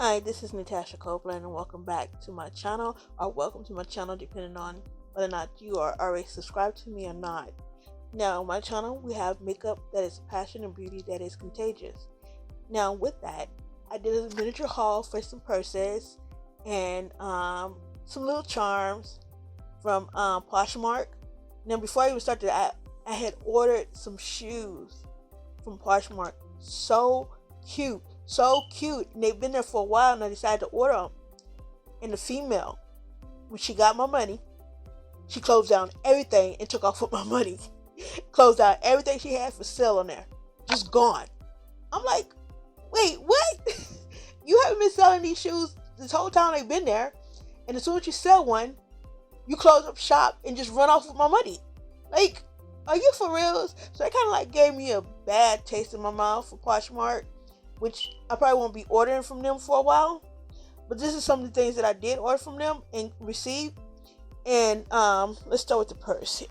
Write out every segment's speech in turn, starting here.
Hi, this is Natasha Copeland and welcome back to my channel, or welcome to my channel depending on whether or not you are already subscribed to me or not. Now, on my channel, we have makeup that is passion and beauty that is contagious. Now, with that, I did a miniature haul for some purses and some little charms from Posh. Now, before I even started, I had ordered some shoes from Posh. So cute. So cute, and they've been there for a while, and I decided to order them. And the female, when she got my money, she closed down everything and took off with my money. Closed down everything she had for sale on there, just gone. I'm like, wait, what? You haven't been selling these shoes this whole time they've been there, and as soon as you sell one, you close up shop and just run off with my money. Like, are you for reals? So that kind of like gave me a bad taste in my mouth for Posh, which I probably won't be ordering from them for a while. But this is some of the things that I did order from them and receive. And let's start with the purse.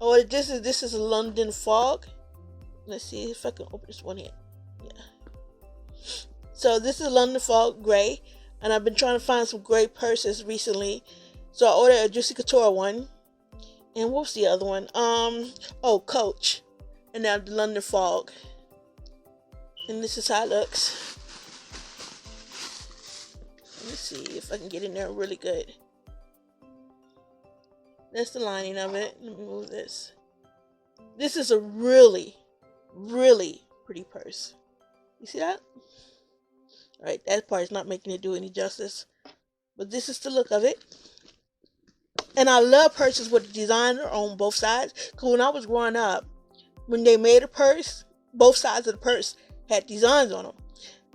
Oh, this is a London Fog. Let's see if I can open this one here. Yeah. So this is London Fog Gray, and I've been trying to find some gray purses recently. So I ordered a Juicy Couture one. And what's the other one? Coach. And now the London Fog. And this is how it looks. Let me see if I can get in there really good. That's the lining of it. Let me move this. This is a really, really pretty purse. You see that? Alright, that part is not making it do any justice. But this is the look of it. And I love purses with the designer on both sides. Because when I was growing up, when they made a purse, both sides of the purse had designs on them.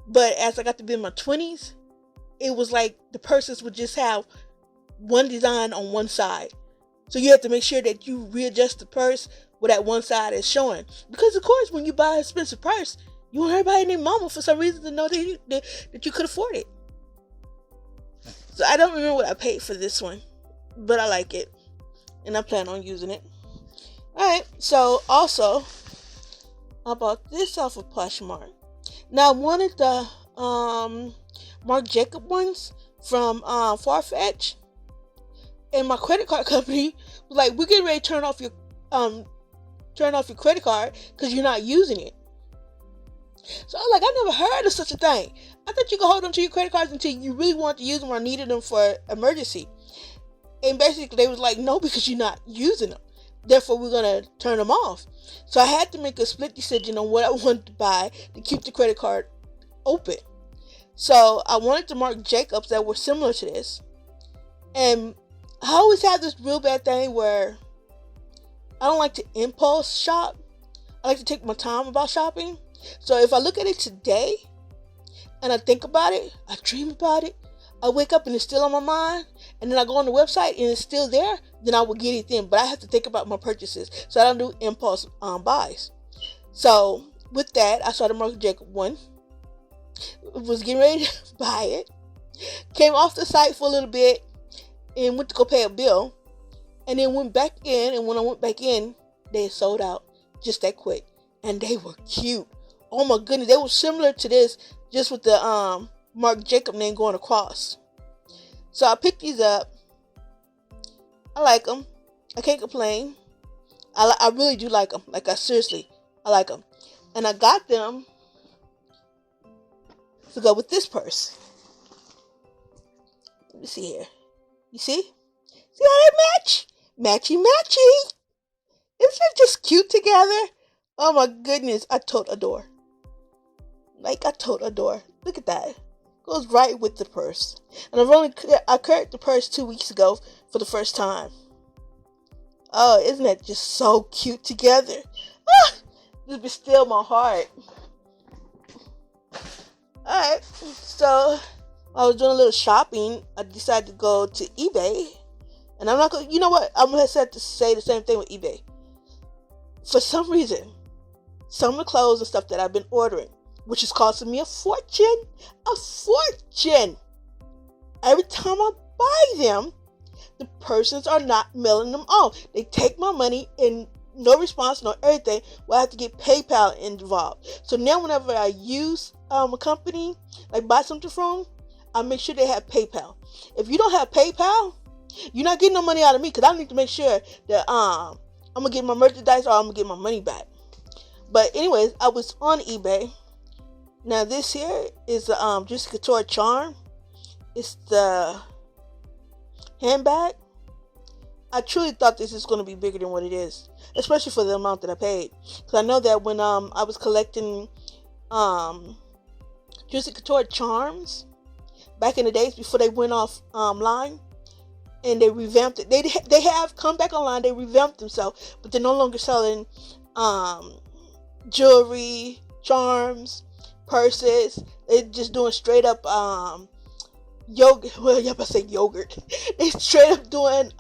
But as I got to be in my 20s, it was like the purses would just have one design on one side. So you have to make sure that you readjust the purse where that one side is showing. Because of course, when you buy an expensive purse, you want everybody and their mama for some reason to know that you could afford it. So I don't remember what I paid for this one, but I like it. And I plan on using it. Alright, so also, I bought this off of Posh. Now, I wanted the Marc Jacob ones from Farfetch, and my credit card company was like, "We're getting ready to turn off your credit card because you're not using it." So I was like, "I never heard of such a thing. I thought you could hold on to your credit cards until you really wanted to use them or needed them for emergency." And basically, they was like, "No, because you're not using them. Therefore, we're going to turn them off." So I had to make a split decision on what I wanted to buy to keep the credit card open. So I wanted the Marc Jacobs that were similar to this. And I always have this real bad thing where I don't like to impulse shop. I like to take my time about shopping. So if I look at it today and I think about it, I dream about it, I wake up and it's still on my mind, and then I go on the website and it's still there, then I will get it then. But I have to think about my purchases, so I don't do impulse buys. So with that, I saw the Marc Jacob one, was getting ready to buy it, came off the site for a little bit, and went to go pay a bill, and then went back in, and when I went back in, they had sold out just that quick, and they were cute. Oh my goodness, they were similar to this, just with the Marc Jacob name going across. So I picked these up. I like them. I can't complain. I really do like them. Like, I like them. And I got them to go with this purse. Let me see here. You see? See how they match? Matchy matchy. Isn't it just cute together? Oh my goodness. I tote adore. Look at that. Goes right with the purse. And I carried the purse 2 weeks ago for the first time. Oh, isn't that just so cute together? Just be still my heart. Alright, so I was doing a little shopping. I decided to go to eBay. And I'm not going to, you know what? I'm going to have to say the same thing with eBay. For some reason, some of the clothes and stuff that I've been ordering, which is costing me a fortune. Every time I buy them, the persons are not mailing them off. They take my money and no response, no everything. Well, I have to get PayPal involved. So now whenever I use a company, like buy something from, I make sure they have PayPal. If you don't have PayPal, you're not getting no money out of me, because I need to make sure that I'm gonna get my merchandise or I'm gonna get my money back. But anyways, I was on eBay. Now this here is the Juicy Couture charm. It's the handbag. I truly thought this is going to be bigger than what it is, especially for the amount that I paid. Because I know that when I was collecting Juicy Couture charms back in the days before they went off line, and they revamped it. They have come back online. They revamped themselves, but they're no longer selling jewelry, charms, purses. They're just doing straight up yogurt. Well, yeah, I say yogurt. They straight up doing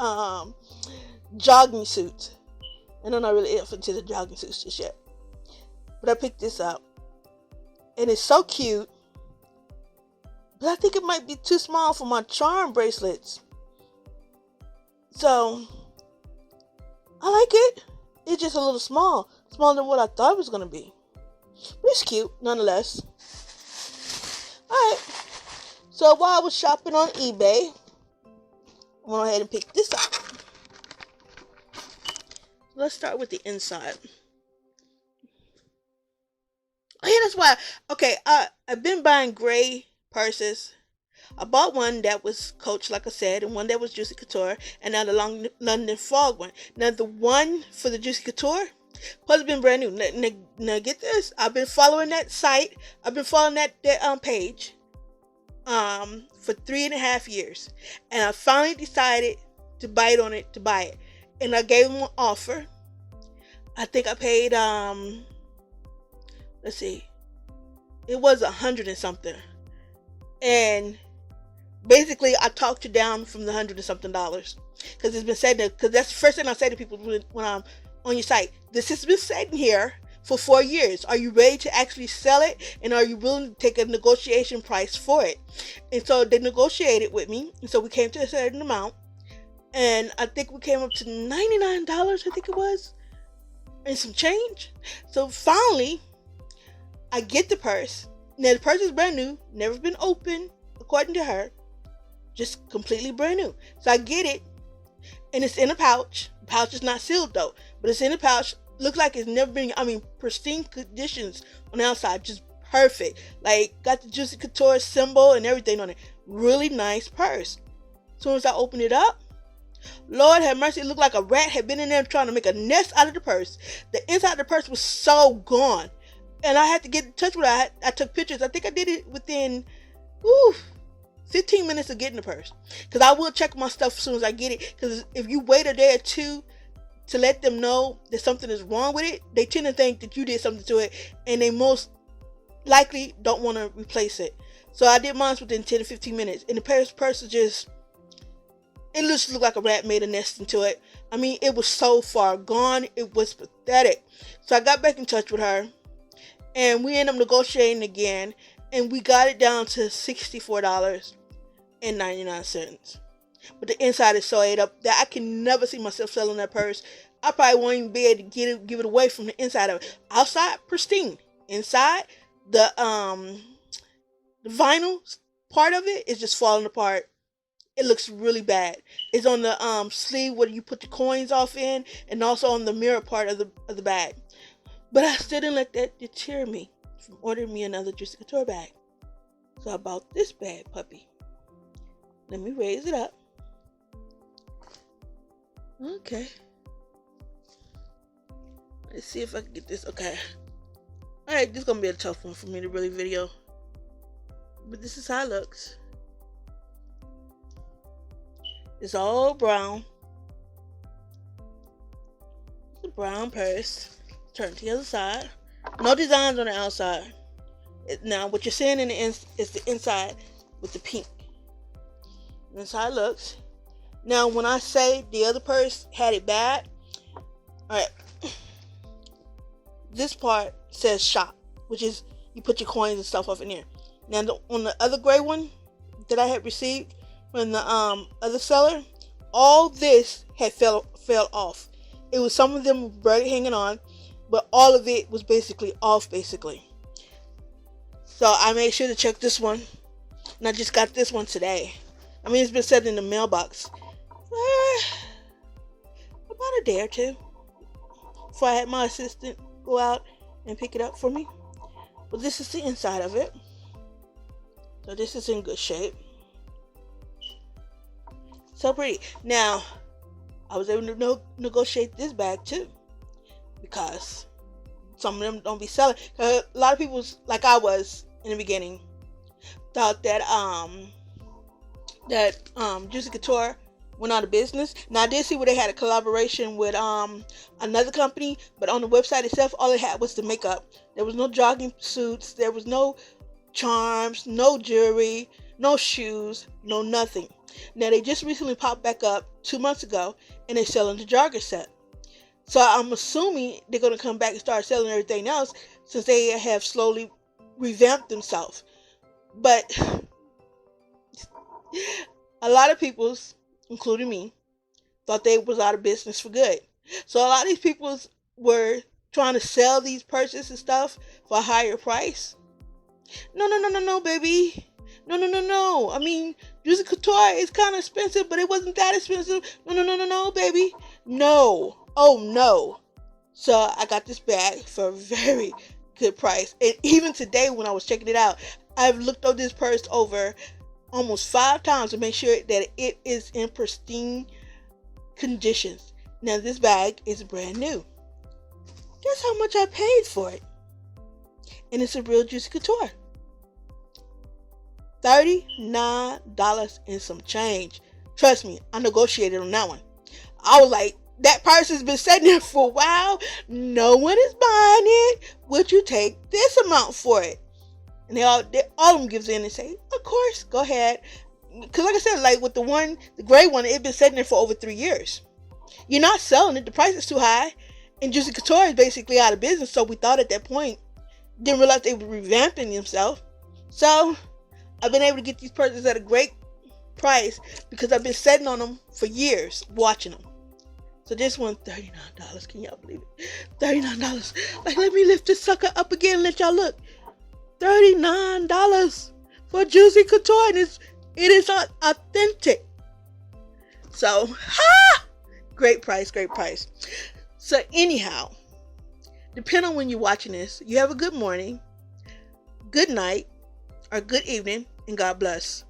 jogging suits. And I'm not really into the jogging suits just yet. But I picked this up, and it's so cute. But I think it might be too small for my charm bracelets. So I like it. It's just a little small. Smaller than what I thought it was going to be. But it's cute, nonetheless. Alright. So while I was shopping on eBay, I went ahead and picked this up. Let's start with the inside. Oh yeah, that's why. Okay, I've been buying gray purses. I bought one that was Coach, like I said, and one that was Juicy Couture, and now the London Fog one. Now the one for the Juicy Couture has been brand new. Now get this. I've been following that site. I've been following that page for 3.5 years, and I finally decided to bite on it to buy it, and I gave them an offer. I think I paid let's see, it was 100 and something, and basically I talked you down from the $100 and something, because it's been said that, because that's the first thing I say to people when I'm on your site. This has been sitting here for 4 years. Are you ready to actually sell it? And are you willing to take a negotiation price for it? And so they negotiated with me. And so we came to a certain amount. And I think we came up to $99, I think it was. And some change. So finally, I get the purse. Now the purse is brand new. Never been opened, according to her. Just completely brand new. So I get it. And it's in a pouch. The pouch is not sealed though. But it's in a pouch. Looks like it's never been, pristine conditions on the outside. Just perfect. Like, got the Juicy Couture symbol and everything on it. Really nice purse. As soon as I opened it up, Lord have mercy, it looked like a rat had been in there trying to make a nest out of the purse. The inside of the purse was so gone. And I had to get in touch with her. I took pictures. I think I did it within 15 minutes of getting the purse. Because I will check my stuff as soon as I get it. Because if you wait a day or two to let them know that something is wrong with it, they tend to think that you did something to it, and they most likely don't want to replace it. So I did mine within 10 to 15 minutes, and the purse is just, it just looked like a rat made a nest into it. It was so far gone, it was pathetic. So I got back in touch with her, and we ended up negotiating again, and we got it down to $64.99. But the inside is so ate up that I can never see myself selling that purse. I probably won't even be able to give it away from the inside of it. Outside, pristine. Inside, the vinyl part of it is just falling apart. It looks really bad. It's on the sleeve where you put the coins off in, and also on the mirror part of the bag. But I still didn't let that deter me from ordering me another Juicy Couture bag. So I bought this bad puppy. Let me raise it up. Okay. Let's see if I can get this. Okay. Alright, this is going to be a tough one for me to really video. But this is how it looks. It's all brown. It's a brown purse. Turn to the other side. No designs on the outside. Now, what you're seeing in the is the inside with the pink. That's how it looks. Now, when I say the other purse had it bad, alright, this part says shop, which is you put your coins and stuff off in there. Now, on the other gray one that I had received from the other seller, all this had fell off. It was, some of them were barely hanging on, but all of it was basically off, basically. So I made sure to check this one. And I just got this one today. I mean, it's been sitting in the mailbox about a day or two before I had my assistant go out and pick it up for me. But this is the inside of it. So this is in good shape. So pretty. Now, I was able to negotiate this bag too, because some of them don't be selling. A lot of people, like I was in the beginning, thought that Juicy Couture went out of business. Now I did see where they had a collaboration with another company, but on the website itself, all it had was the makeup. There was no jogging suits, there was no charms, no jewelry, no shoes, no nothing. Now they just recently popped back up 2 months ago, and they're selling the jogger set. So I'm assuming they're going to come back and start selling everything else, since they have slowly revamped themselves. But a lot of people, including me, thought they was out of business for good. So a lot of these people were trying to sell these purses and stuff for a higher price. No, baby. No. I mean, Juicy Couture is kind of expensive, but it wasn't that expensive. No, baby. No. Oh, no. So I got this bag for a very good price. And even today when I was checking it out, I've looked over this purse over almost 5 times to make sure that it is in pristine conditions. Now this bag is brand new. Guess how much I paid for it? And it's a real Juicy Couture. $39 and some change. Trust me, I negotiated on that one. I was like, that purse has been sitting there for a while. No one is buying it. Would you take this amount for it? And all of them gives in and say, of course, go ahead. Because like I said, like with the gray one, it's been sitting there for over 3 years. You're not selling it. The price is too high. And Juicy Couture is basically out of business. So we thought at that point, didn't realize they were revamping themselves. So I've been able to get these purses at a great price because I've been sitting on them for years, watching them. So this one, $39. Can y'all believe it? $39. Like, let me lift this sucker up again and let y'all look. $39 for Juicy Couture, and it is authentic. So, great price. So anyhow, depending on when you're watching this, you have a good morning, good night, or good evening, and God bless.